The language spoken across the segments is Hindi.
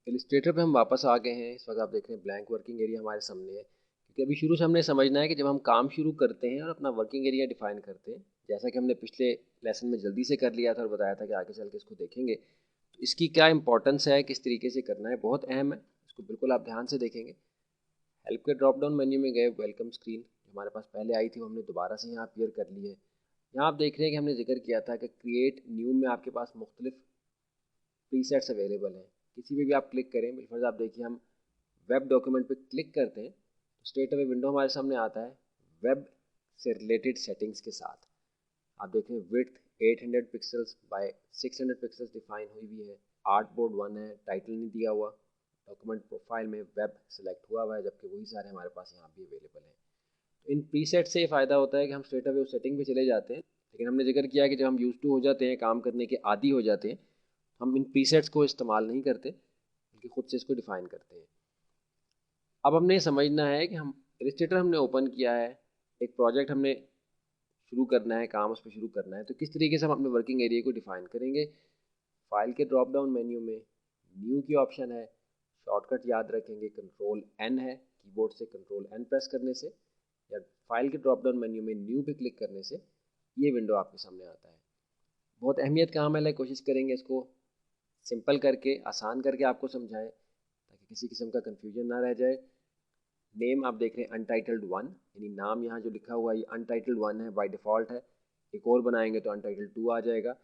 इलस्ट्रेटर पे हम वापस आ गए हैं। इस वक्त आप देख रहे हैं ब्लैंक वर्किंग एरिया हमारे सामने है, क्योंकि अभी शुरू से हमने समझना है कि जब हम काम शुरू करते हैं और अपना वर्किंग एरिया डिफाइन करते हैं, जैसा कि हमने पिछले लेसन में जल्दी से कर लिया था और बताया था कि आगे चल के इसको देखेंगे, तो इसकी क्या इंपॉर्टेंस है, किस तरीके से करना है, बहुत अहम है। इसको बिल्कुल आप ध्यान से देखेंगे। हेल्प के ड्रॉप डाउन मेन्यू में गए, वेलकम स्क्रीन जो हमारे पास पहले आई थी वो हमने दोबारा से यहाँ अपीयर कर ली है। यहाँ आप देख रहे हैं कि हमने जिक्र किया था कि क्रिएट न्यू में आपके पास मुख्तलिफ प्रीसेट्स अवेलेबल हैं। किसी पे भी आप क्लिक करें, बिलफर्ज आप देखिए हम वेब डॉक्यूमेंट पे क्लिक करते हैं तो स्ट्रेट अवे विंडो हमारे सामने आता है वेब से रिलेटेड सेटिंग्स के साथ। आप देखें width 800 pixels by 600 pixels define हुई हुई है। आर्ट बोर्ड 1 है, टाइटल नहीं दिया हुआ। डॉक्यूमेंट प्रोफाइल में वेब सेलेक्ट हुआ हुआ है, जबकि वही सारे हमारे पास यहाँ भी अवेलेबल हैं। तो इन प्रीसेट से ये फ़ायदा होता है कि हम स्ट्रेट अवे उस सेटिंग पे चले जाते हैं। लेकिन हमने जिक्र किया कि जब हम यूज टू हो जाते हैं, काम करने के आदी हो जाते हैं, हम इन प्रीसेट्स को इस्तेमाल नहीं करते बल्कि खुद से इसको डिफ़ाइन करते हैं। अब हमने ये समझना है कि हम इलस्ट्रेटर हमने ओपन किया है, एक प्रोजेक्ट हमने शुरू करना है, काम उस पर शुरू करना है, तो किस तरीके से हम अपने वर्किंग एरिया को डिफ़ाइन करेंगे। फाइल के ड्रॉप डाउन मेन्यू में न्यू की ऑप्शन है। शॉर्टकट याद रखेंगे कंट्रोल एन है, कीबोर्ड से कंट्रोल एन प्रेस करने से या फाइल के ड्रॉप डाउन मेन्यू में न्यू पे क्लिक करने से ये विंडो आपके सामने आता है। बहुत अहमियत का काम है, कोशिश करेंगे इसको सिंपल करके, आसान करके आपको समझाएं ताकि किसी किस्म का कन्फ्यूजन ना रह जाए। नेम आप देख रहे हैं अनटाइटल्ड वन, यानी नाम यहाँ जो लिखा हुआ है ये अनटाइटल्ड वन है, बाय डिफ़ॉल्ट है। एक और बनाएंगे तो अनटाइटल्ड टू आ जाएगा।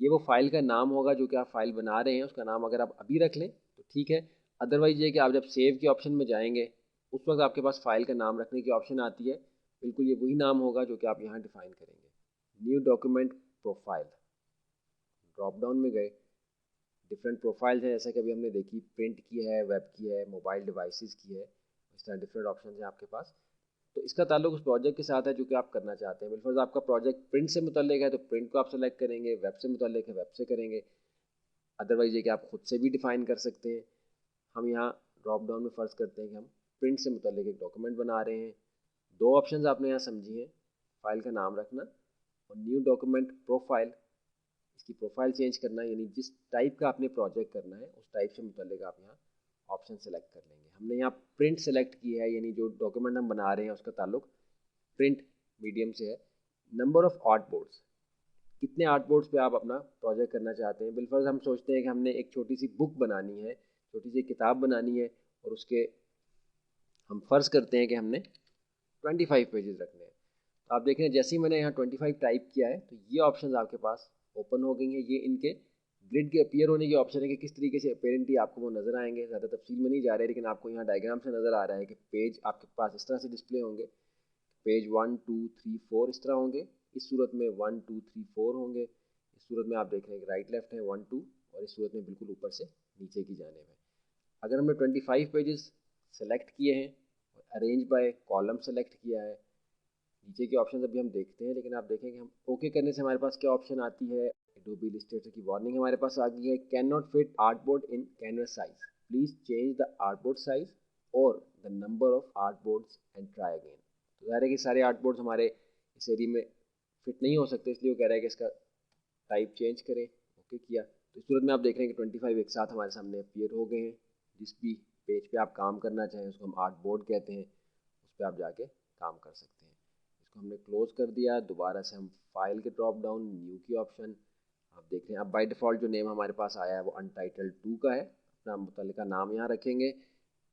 ये वो फाइल का नाम होगा जो कि आप फाइल बना रहे हैं, उसका नाम अगर आप अभी रख लें तो ठीक है। अदरवाइज ये कि आप जब सेव के ऑप्शन में जाएंगे उस वक्त आपके पास फाइल का नाम रखने की ऑप्शन आती है, बिल्कुल ये वही नाम होगा जो कि आप यहाँ डिफाइन करेंगे। New document profile, drop down में गए, डिफरेंट प्रोफाइल्स हैं जैसा कि अभी हमने देखी, प्रिंट की है, वेब की है, मोबाइल डिवाइसेस की है। इस तरह डिफरेंट ऑप्शन हैं आपके पास। तो इसका ताल्लुक उस प्रोजेक्ट के साथ है जो कि आप करना चाहते हैं। बिलफर्ज आपका प्रोजेक्ट प्रिंट से मुतल्लिक है तो प्रिंट को आप सेलेक्ट करेंगे, वेब से मुतल्लिक है वेब से करेंगे। अदरवाइज ये कि आप खुद से भी डिफ़ाइन कर सकते हैं। हम यहाँ ड्रॉप डाउन में फ़र्ज़ करते हैं कि हम प्रिंट से मुतल्लिक एक डॉक्यूमेंट बना रहे हैं। दो ऑप्शंस आपने यहाँ समझी हैं, फ़ाइल का नाम रखना और न्यू डॉक्यूमेंट प्रोफाइल, इसकी प्रोफाइल चेंज करना, यानी जिस टाइप का आपने प्रोजेक्ट करना है उस टाइप से मुतल्लिक आप यहाँ ऑप्शन सेलेक्ट कर लेंगे। हमने यहाँ प्रिंट सेलेक्ट की है, यानी जो डॉक्यूमेंट हम बना रहे हैं उसका ताल्लुक प्रिंट मीडियम से है। नंबर ऑफ़ आर्ट बोर्ड्स, कितने आर्ट बोर्ड्स पे आप अपना प्रोजेक्ट करना चाहते हैं। बिलफर्ज हम सोचते हैं कि हमने एक छोटी सी बुक बनानी है, छोटी सी किताब बनानी है, और उसके हम फ़र्ज़ करते हैं कि हमने 25 पेजेस रखने हैं। तो आप देख रहे हैं जैसे ही मैंने यहाँ 25 टाइप किया है तो ये ऑप्शन आपके पास ओपन हो गई हैं। ये इनके ग्रिड के अपीयर होने की ऑप्शन है कि किस तरीके से अपेरेंटली आपको वो नज़र आएंगे। ज़्यादा तफसील में नहीं जा रहे, लेकिन आपको यहाँ डायग्राम से नज़र आ रहा है कि पेज आपके पास इस तरह से डिस्प्ले होंगे। पेज 1 2 3 4 इस तरह होंगे। इस सूरत में 1 2 3 4 होंगे। इस सूरत में आप देख रहे हैं कि राइट लेफ्ट है 1 2, और इस सूरत में बिल्कुल ऊपर से नीचे की जाने में। अगर हमने 25 पेजेस सेलेक्ट किए हैं और अरेंज बाय कॉलम सेलेक्ट किया है, नीचे के ऑप्शन अभी हम देखते हैं, लेकिन आप देखें कि हम ओके करने से हमारे पास क्या ऑप्शन आती है। एडोबी इलस्ट्रेटर की वार्निंग हमारे पास आ गई है, can not fit artboard in canvas size, please change the artboard size और the number of artboards and try again. तो ज़ाहिर है कि सारे आर्टबोर्ड्स हमारे इस एरिया में फिट नहीं हो सकते, इसलिए वो कह रहा है कि इसका टाइप चेंज करें। ओके किया तो इस सूरत में आप देख रहे हैं कि 25 एक साथ हमारे सामने अपीयर हो गए हैं। जिस भी पेज पे आप काम करना चाहें उसको हम आर्ट बोर्ड कहते हैं, उस पर आप जाके काम कर सकते हैं। इसको हमने क्लोज कर दिया। दोबारा से हम फाइल के ड्रॉप डाउन न्यू की ऑप्शन आप देख रहे हैं। अब बाय डिफ़ॉल्ट जो नेम हमारे पास आया है वो अनटाइटल्ड 2 का है, अपना मुतल्लिका नाम यहाँ रखेंगे।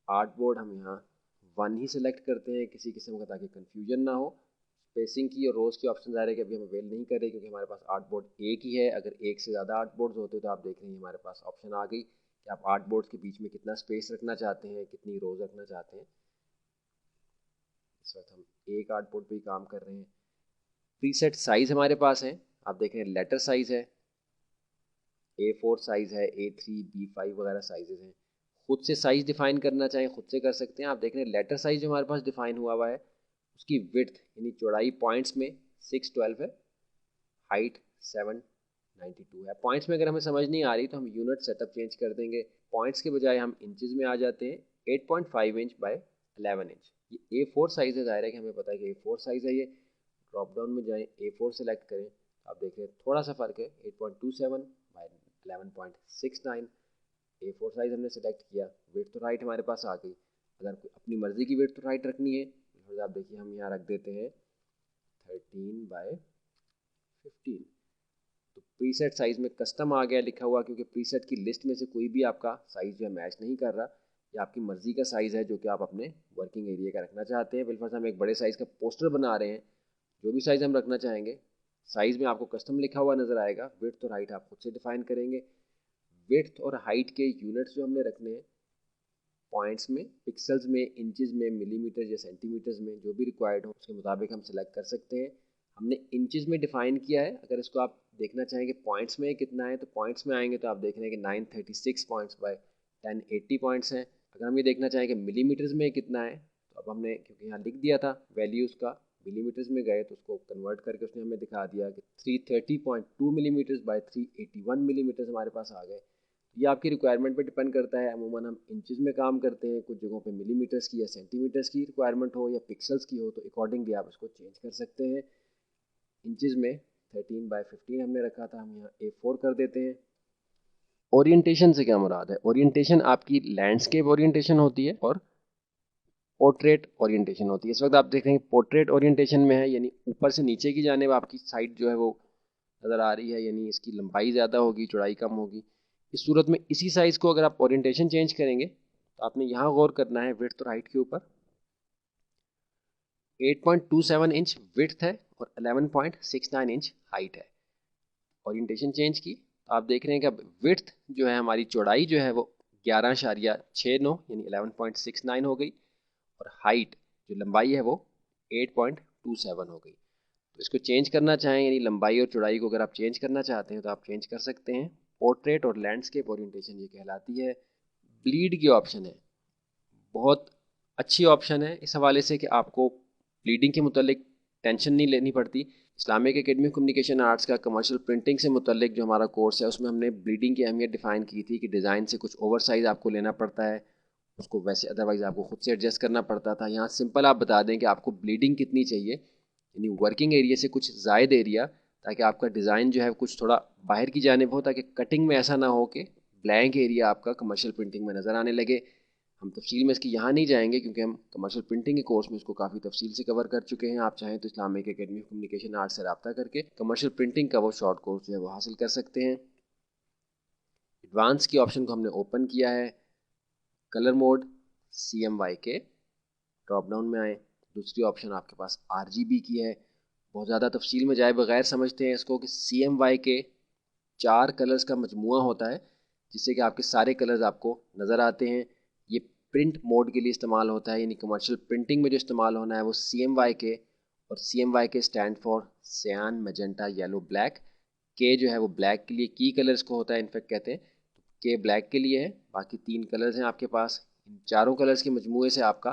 आर्ट बोर्ड हम यहाँ 1 ही सिलेक्ट करते हैं किसी किस्म का, ताकि कन्फ्यूजन ना हो। स्पेसिंग की और रोज़ की ऑप्शन आ रहे हैं कि अभी हम अवेल नहीं कर रहे क्योंकि हमारे पास आर्ट बोर्ड एक ही है। अगर एक से ज़्यादा आर्ट बोर्ड्स होते तो आप देख रहे हैं हमारे पास ऑप्शन आ गई कि आप आर्ट बोर्ड्स के बीच में कितना स्पेस रखना चाहते हैं, कितनी रोज़ रखना चाहते हैं। इस वक्त हम एक आर्ट बोर्ड पे ही काम कर रहे हैं। प्रीसेट साइज़ हमारे पास है, आप देख रहे हैं लेटर साइज़ है, A4 साइज़ है, A3 B5 वगैरह साइजेस हैं। खुद से साइज़ डिफ़ाइन करना चाहें खुद से कर सकते हैं। आप देख रहे हैं लेटर साइज़ जो हमारे पास डिफ़ाइन हुआ हुआ है उसकी विड्थ यानी चौड़ाई पॉइंट्स में 612 है, हाइट 792 है। पॉइंट्स में अगर हमें समझ नहीं आ रही तो हम यूनिट सेटअप चेंज कर देंगे। पॉइंट्स के बजाय हम इंचज़ में आ जाते हैं। 8.5 इंच बाय 11 इंच ये A4 साइज़ है। ज़ाहिर है कि हमें पता है कि A4 साइज़ है। ये ड्रॉप डाउन में जाएँ, A4 सेलेक्ट करें तो आप देख रहे हैं थोड़ा सा फ़र्क है, 8.27 बाय 11.69। A4 साइज़ हमने सेलेक्ट किया, विड्थ तो राइट हमारे पास आ गई। अगर अपनी मर्ज़ी की विड्थ तो राइट रखनी है तो आप देखिए हम यहाँ रख देते हैं 13/15। तो प्रीसेट साइज़ में कस्टम आ गया लिखा हुआ, क्योंकि प्रीसेट की लिस्ट में से कोई भी आपका साइज़ जो है मैच नहीं कर रहा, या आपकी मर्ज़ी का साइज़ है जो कि आप अपने वर्किंग एरिया का रखना चाहते हैं। बिलफर्ज हम एक बड़े साइज़ का पोस्टर बना रहे हैं, जो भी साइज़ हम रखना चाहेंगे साइज़ में आपको कस्टम लिखा हुआ नज़र आएगा। विड्थ और हाइट आप खुद से डिफाइन करेंगे। विड्थ और हाइट के यूनिट्स जो हमने रखने हैं पॉइंट्स में, पिक्सल्स में, इंचेस में, मिलीमीटर या सेंटीमीटर्स में, जो भी रिक्वायर्ड हो उसके मुताबिक हम सेलेक्ट कर सकते हैं। हमने इंचेस में डिफाइन किया है। अगर इसको आप देखना चाहेंगे पॉइंट्स में कितना है तो पॉइंट्स में आएंगे तो आप देख रहे हैं कि 936 पॉइंट्स बाय 1080 पॉइंट्स हैं। अगर हम ये देखना चाहेंगे मिलीमीटर्स में कितना है तो अब हमने, क्योंकि यहाँ लिख दिया था वैल्यू उसका, मिलीमीटर्स में गए तो उसको कन्वर्ट करके उसने हमें दिखा दिया कि 330.2 मिलीमीटर्स बाय 381 मिलीमीटर्स हमारे पास आ गए। ये आपकी रिक्वायरमेंट पे डिपेंड करता है। अमूमन हम इंचेस में काम करते हैं, कुछ जगहों पे मिलीमीटर्स की या सेंटीमीटर्स की रिक्वायरमेंट हो या पिक्सल्स की हो तो अकॉर्डिंगली आप इसको चेंज कर सकते हैं। इंचेस में 13/15 हमने रखा था, हम यहाँ A4 कर देते हैं। ओरिएंटेशन से क्या मुराद है? ओरिएंटेशन आपकी लैंडस्केप ओरिएंटेशन होती है और पोर्ट्रेट ओरिएंटेशन होती है। इस वक्त आप देख रहे हैं पोर्ट्रेट ओरिएंटेशन में है, यानी ऊपर से नीचे की जानिब आपकी साइड जो है वो नज़र आ रही है, यानी इसकी लंबाई ज़्यादा होगी, चौड़ाई कम होगी। इस सूरत में इसी साइज़ को अगर आप ओरिएंटेशन चेंज करेंगे तो आपने यहाँ गौर करना है विड्थ और हाइट के ऊपर। 8.27 इंच विड्थ है और 11.69 इंच हाइट है। ओरिएंटेशन चेंज की तो आप देख रहे हैं कि अब विड्थ जो है हमारी चौड़ाई जो है वो 11.69 यानी 11.69 हो गई, और हाइट जो लंबाई है वो 8.27 हो गई। तो इसको चेंज करना चाहें, यानी लंबाई और चौड़ाई को अगर आप चेंज करना चाहते हैं तो आप चेंज कर सकते हैं। पोर्ट्रेट और लैंडस्केप ओरिएंटेशन ये कहलाती है। ब्लीड की ऑप्शन है, बहुत अच्छी ऑप्शन है इस हवाले से कि आपको ब्लीडिंग के मुतल्लिक टेंशन नहीं लेनी पड़ती। इस्लामिक एकेडमी कम्युनिकेशन आर्ट्स का कमर्शियल प्रिंटिंग से मुतल्लिक जो हमारा कोर्स है उसमें हमने ब्लीडिंग की अहमियत डिफ़ाइन की थी कि डिज़ाइन से कुछ ओवर साइज़ आपको लेना पड़ता है, उसको वैसे अदरवाइज़ आपको खुद से एडजस्ट करना पड़ता था। यहाँ सिंपल आप बता दें कि आपको ब्लीडिंग कितनी चाहिए, यानी वर्किंग एरिया से कुछ ज़ायद एरिया, ताकि आपका डिज़ाइन जो है कुछ थोड़ा बाहर की जानिब हो, ताकि कटिंग में ऐसा ना हो कि ब्लैंक एरिया आपका कमर्शियल प्रिंटिंग में नज़र आने लगे। हम तफसील में इसकी यहाँ नहीं जाएंगे क्योंकि हम कमर्शियल प्रिंटिंग के कोर्स में इसको काफ़ी तफसील से कवर कर चुके हैं। आप चाहें तो Islamic academy of communication arts से रब्ता करके कमर्शियल प्रिंटिंग का वो शॉर्ट कोर्स जो है वो हासिल कर सकते हैं। एडवांस की ऑप्शन को हमने ओपन किया है। Colour mode CMYK, drop down में आए। दूसरी ऑप्शन आपके पास RGB की है। बहुत ज़्यादा तफसील में जाए बगैर समझते हैं इसको कि CMYK 4 कलर्स का मजमुआ होता है, जिससे कि आपके सारे कलर्स आपको नज़र आते हैं। ये प्रिंट मोड के लिए इस्तेमाल होता है, यानी कमर्शियल प्रिंटिंग में जो इस्तेमाल होना है वो CMYK, और CMYK स्टैंड फॉर सियान, मैजेंटा, येलो, ब्लैक। के जो है वो ब्लैक के लिए की कलर्स को होता है, इनफेक्ट कहते हैं के ब्लैक के लिए है। बाकी 3 कलर्स हैं आपके पास। इन चारों कलर्स के मजमूए से आपका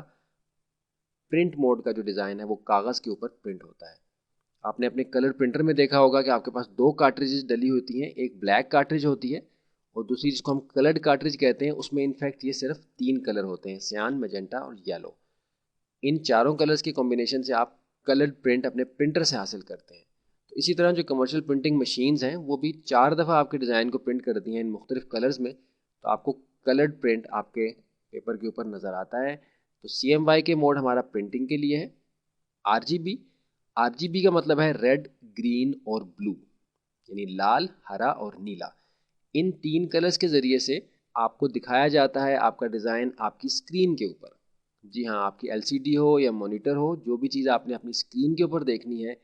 प्रिंट मोड का जो डिज़ाइन है वो कागज़ के ऊपर प्रिंट होता है। आपने अपने कलर प्रिंटर में देखा होगा कि आपके पास 2 कार्ट्रिजेज डली होती हैं, एक ब्लैक कार्ट्रिज होती है और दूसरी जिसको हम कलर्ड कार्ट्रिज कहते हैं, उसमें इनफैक्ट ये सिर्फ 3 कलर होते हैं, सियान, मैजेंटा और येलो। इन चारों कलर्स के कॉम्बिनेशन से आप कलर्ड प्रिंट अपने प्रिंटर से हासिल करते हैं। तो इसी तरह जो कमर्शियल प्रिंटिंग मशीन्स हैं वो भी 4 दफ़ा आपके डिज़ाइन को प्रिंट करती हैं इन मुख्तलिफ कलर्स में, तो आपको कलर्ड प्रिंट आपके पेपर के ऊपर नज़र आता है। तो CMYK मोड हमारा प्रिंटिंग के लिए है। RGB का मतलब है रेड, ग्रीन और ब्लू, यानी लाल, हरा और नीला। इन 3 कलर्स के ज़रिए से आपको दिखाया जाता है आपका डिज़ाइन आपकी स्क्रीन के ऊपर। जी हाँ, आपकी LCD हो या मॉनिटर हो, जो भी चीज़ आपने अपनी स्क्रीन के ऊपर देखनी है,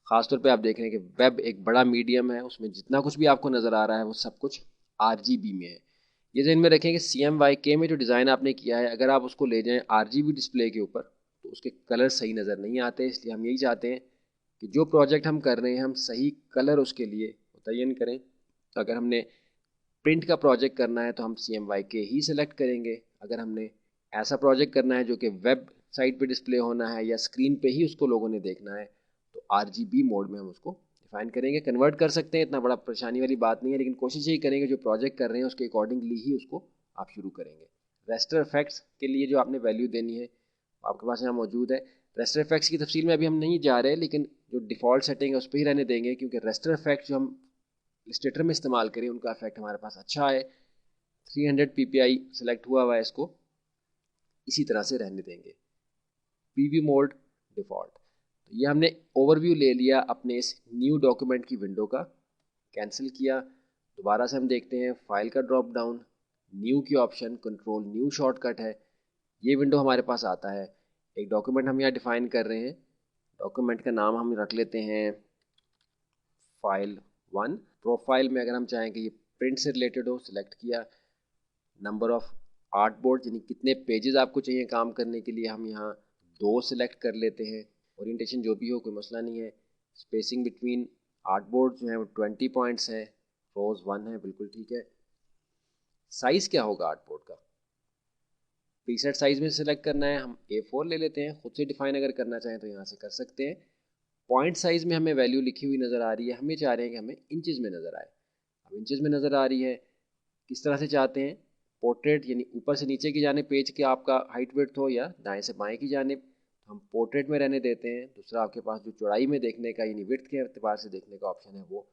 ख़ासतौर पे आप देख रहे हैं कि वेब एक बड़ा मीडियम है, उसमें जितना कुछ भी आपको नज़र आ रहा है वो सब कुछ RGB में है। ये ज़हन में रखें कि CMYK में जो डिज़ाइन आपने किया है, अगर आप उसको ले जाएं RGB डिस्प्ले के ऊपर तो उसके कलर सही नज़र नहीं आते। इसलिए हम यही चाहते हैं कि जो प्रोजेक्ट हम कर रहे हैं हम सही कलर उसके लिए मुतय्यन करें। तो अगर हमने प्रिंट का प्रोजेक्ट करना है तो हम CMYK ही सिलेक्ट करेंगे। अगर हमने ऐसा प्रोजेक्ट करना है जो कि वेब साइट पे डिस्प्ले होना है या स्क्रीन पे ही उसको लोगों ने देखना है तो RGB मोड में हम उसको डिफाइन करेंगे। कन्वर्ट कर सकते हैं, इतना बड़ा परेशानी वाली बात नहीं है, लेकिन कोशिश यही करेंगे जो प्रोजेक्ट कर रहे हैं उसके अकॉर्डिंगली ही उसको आप शुरू करेंगे। रेस्टर इफेक्ट्स के लिए जो आपने वैल्यू देनी है आपके पास यहाँ मौजूद है। रेस्टर इफेक्ट्स की तफसील में अभी हम नहीं जा रहे, लेकिन जो डिफ़ॉल्ट सेटिंग है उस पर ही रहने देंगे, क्योंकि रेस्टर इफेक्ट जो हम इलस्ट्रेटर में इस्तेमाल करें उनका इफेक्ट हमारे पास अच्छा है। 300 ppi सेलेक्ट हुआ है, इसको इसी तरह से रहने देंगे। Preview mode default. तो ये हमने ओवरव्यू ले लिया अपने इस न्यू डॉक्यूमेंट की विंडो का, कैंसिल किया। दोबारा से हम देखते हैं फाइल का ड्रॉप डाउन, न्यू की ऑप्शन, कंट्रोल न्यू शॉर्टकट है, ये विंडो हमारे पास आता है। एक डॉक्यूमेंट हम यहाँ डिफ़ाइन कर रहे हैं, डॉक्यूमेंट का नाम हम रख लेते हैं फाइल 1। प्रोफाइल में अगर हम चाहें कि ये प्रिंट से रिलेटेड हो, सिलेक्ट किया। नंबर ऑफ आर्ट बोर्ड यानी कितने पेजेस आपको चाहिए काम करने के लिए, हम यहाँ 2 सिलेक्ट कर लेते हैं। ओरिएंटेशन जो भी हो, कोई मसला नहीं है। स्पेसिंग बिटवीन आर्ट बोर्ड जो है वो 20 पॉइंट्स है, रोज 1 है, बिल्कुल ठीक है। साइज़ क्या होगा आर्ट बोर्ड का, प्रीसेट साइज़ में सिलेक्ट करना है, हम A4 ले लेते हैं। खुद से डिफाइन अगर करना चाहें तो यहाँ से कर सकते हैं। पॉइंट साइज़ में हमें वैल्यू लिखी हुई नज़र आ रही है, हम ये चाह रहे हैं कि हमें इंचज़ में नज़र आए। अब इंचज़ में नज़र आ रही है, किस तरह से चाहते हैं, पोर्ट्रेट यानी ऊपर से नीचे की जाने पेज के आपका हाइट विड्थ हो, या दाएं से बाएं की जाने, हम पोर्ट्रेट में रहने देते हैं। दूसरा आपके पास जो चौड़ाई में देखने का यानी विड्थ के एतबार से देखने का ऑप्शन है वो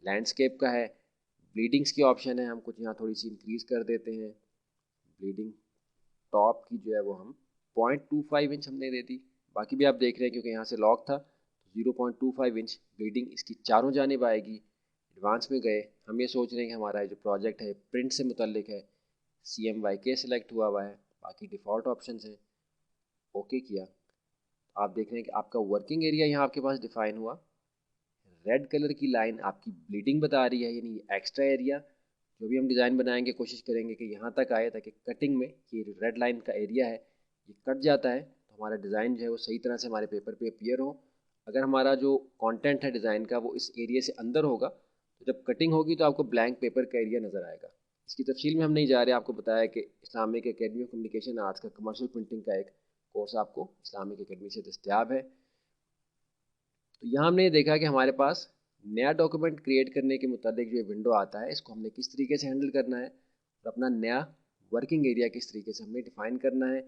लैंडस्केप का है। ब्लीडिंग्स की ऑप्शन है, हम कुछ यहाँ थोड़ी सी इंक्रीज़ कर देते हैं। ब्लीडिंग टॉप की जो है वो हम 0.25 इंच हमने दे दी। बाकी भी आप देख रहे हैं क्योंकि यहाँ से लॉक था, 0.25 इंच ब्लीडिंग इसकी चारों जानिब आएगी। एडवांस में गए, हम ये सोच रहे हैं कि हमारा जो प्रोजेक्ट है प्रिंट से मुतल्लिक है, CMYK सेलेक्ट हुआ है, बाकी डिफ़ॉल्ट ऑप्शन हैं। ओके किया, आप देख रहे हैं कि आपका वर्किंग एरिया यहाँ आपके पास डिफ़ाइन हुआ। रेड कलर की लाइन आपकी ब्लीडिंग बता रही है, यानी एक्स्ट्रा एरिया। जो भी हम डिज़ाइन बनाएंगे कोशिश करेंगे कि यहाँ तक आए, ताकि कटिंग में ये रेड लाइन का एरिया है ये कट जाता है तो हमारा डिज़ाइन जो है वो सही तरह से हमारे पेपर पे अपीयर हो। अगर हमारा जो कंटेंट है डिज़ाइन का वो इस एरिया से अंदर होगा तो जब कटिंग होगी तो आपको ब्लैंक पेपर का एरिया नज़र आएगा। इसकी तफसील में हम नहीं जा रहे, आपको बताया कि Islamic academy of communication arts का कमर्शियल प्रिंटिंग का एक कोर्स आपको इस्लामिक एकेडमी से दस्तियाब है। तो यहाँ हमने देखा कि हमारे पास नया डॉक्यूमेंट क्रिएट करने के मुताबिक जो विंडो आता है इसको हमने किस तरीके से हैंडल करना है और अपना नया वर्किंग एरिया किस तरीके से हमें डिफ़ाइन करना है।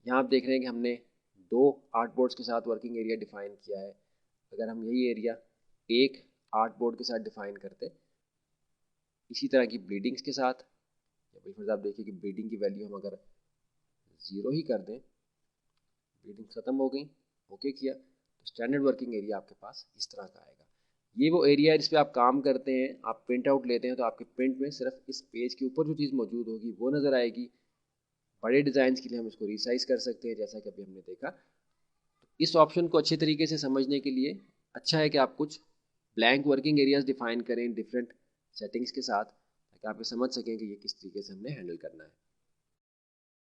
यहाँ आप देख रहे हैं कि हमने 2 आर्ट बोर्ड्स के साथ वर्किंग एरिया डिफ़ाइन किया है। अगर हम यही एरिया एक आर्ट बोर्ड के साथ डिफ़ाइन करते इसी तरह की ब्लीडिंग्स के साथ, या बिल्कुल आप देखिए कि ब्लीडिंग की वैल्यू हम अगर 0 ही कर दें, ब्लीडिंग ख़त्म हो गई, ओके किया, तो स्टैंडर्ड वर्किंग एरिया आपके पास इस तरह का आएगा। ये वो एरिया है जिस पे आप काम करते हैं, आप प्रिंट आउट लेते हैं तो आपके प्रिंट में सिर्फ इस पेज के ऊपर जो चीज़ मौजूद होगी वो नज़र आएगी। बड़े डिज़ाइन के लिए हम इसको रिसाइज कर सकते हैं, जैसा कि अभी हमने देखा। तो इस ऑप्शन को अच्छे तरीके से समझने के लिए अच्छा है कि आप कुछ ब्लैंक वर्किंग एरियाज डिफाइन करें डिफरेंट सेटिंग्स के साथ, ताकि आप ये समझ सकें कि ये किस तरीके से हमने हैंडल करना है।